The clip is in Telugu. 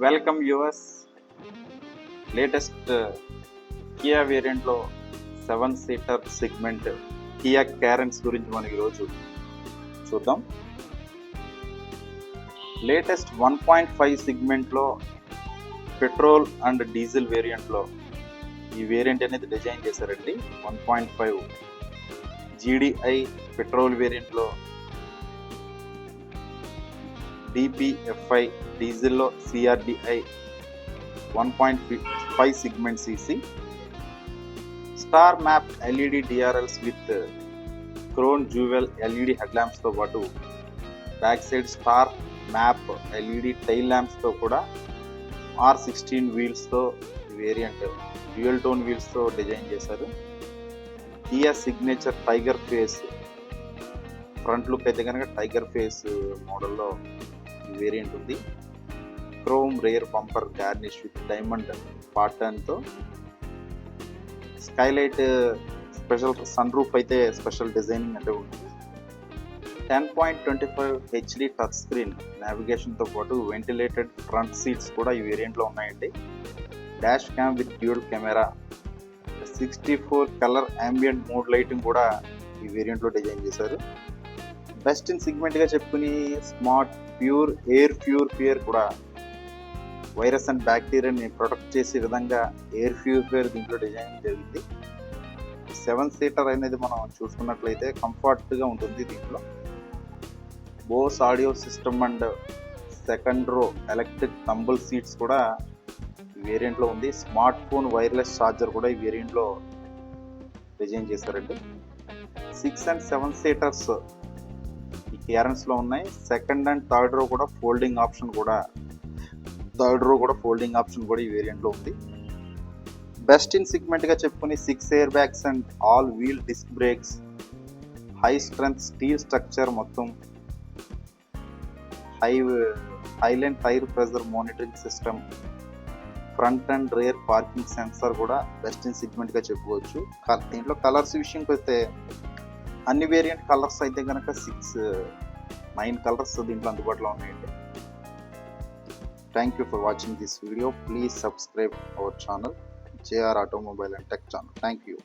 Welcome yours. లేటెస్ట్ కియా వేరియంట్లో 7-సీటర్ సెగ్మెంట్ కియా క్యారెన్స్ గురించి మనం ఈరోజు చూద్దాం. లేటెస్ట్ 1.5 సెగ్మెంట్లో పెట్రోల్ అండ్ డీజిల్ వేరియంట్లో ఈ వేరియంట్ అనేది డిజైన్ చేశారండి. 1.5 GDI పెట్రోల్ వేరియంట్లో, DPFI డీజిల్లో CRDI 1.5 segment CC, star map LED DRLs with crown jewel LED head ల్యాంప్స్తో పాటు back side star map LED tail ల్యాంప్స్తో కూడా R16 వీల్స్తో వేరియంట్ డ్యూయల్ టోన్ వీల్స్తో డిజైన్ చేశారు. Kia signature tiger face front look అయితే కనుక టైగర్ ఫేస్ మోడల్లో వేరియంట్ ఉంది. Chrome rear bumper garnish with diamond పాటర్న్తో, స్కైలైట్ స్పెషల్ సన్ రూఫ్ అయితే స్పెషల్ డిజైనింగ్ అంటే ఉంటుంది. 10.25 HD టచ్ స్క్రీన్ నావిగేషన్తో పాటు వెంటిలేటెడ్ ఫ్రంట్ సీట్స్ కూడా ఈ వేరియంట్లో ఉన్నాయండి. Dash cam with dual camera, 64 colour ambient mode lighting కూడా ఈ వేరియంట్లో డిజైన్ చేశారు. బెస్ట్ ఇన్ సెగ్మెంట్గా చెప్పుకుని స్మార్ట్ ప్యూర్ ఎయిర్ ప్యూరిఫైయర్ కూడా వైరస్ అండ్ బ్యాక్టీరియాని ప్రొటెక్ట్ చేసే విధంగా ఎయిర్ ప్యూరిఫైయర్ దీంట్లో డిజైన్ జరిగింది. 7-సీటర్ అనేది మనం చూసుకున్నట్లయితే కంఫర్ట్గా ఉంటుంది. దీంట్లో Bose audio system and second row electric tumble seats కూడా ఈ వేరియంట్లో ఉంది. స్మార్ట్ ఫోన్ వైర్లెస్ ఛార్జర్ కూడా ఈ వేరియంట్లో డిజైన్ చేశారండి. 6 and 7-సీటర్స్ ఈ క్లియరెన్స్లో ఉన్నాయి. సెకండ్ అండ్ థర్డ్ రో కూడా ఫోల్డింగ్ ఆప్షన్ కూడా ఈ వేరియంట్లో ఉంది. బెస్ట్ ఇన్ సెగ్మెంట్గా చెప్పుకుని 6 air bags and all wheel disc brakes, high strength steel structure, మొత్తం highline tyre pressure monitoring system, front and rear parking sensor కూడా బెస్ట్ ఇన్ సెగ్మెంట్గా చెప్పుకోవచ్చు. దీంట్లో కలర్స్ విషయంకి వస్తే అన్ని వేరియంట్ కలర్స్ అయితే కనుక 9 కలర్స్ దీంట్లో అందుబాటులో ఉన్నాయండి. Thank you for watching this video. Please subscribe our channel JR Automobile and Tech channel. Thank you.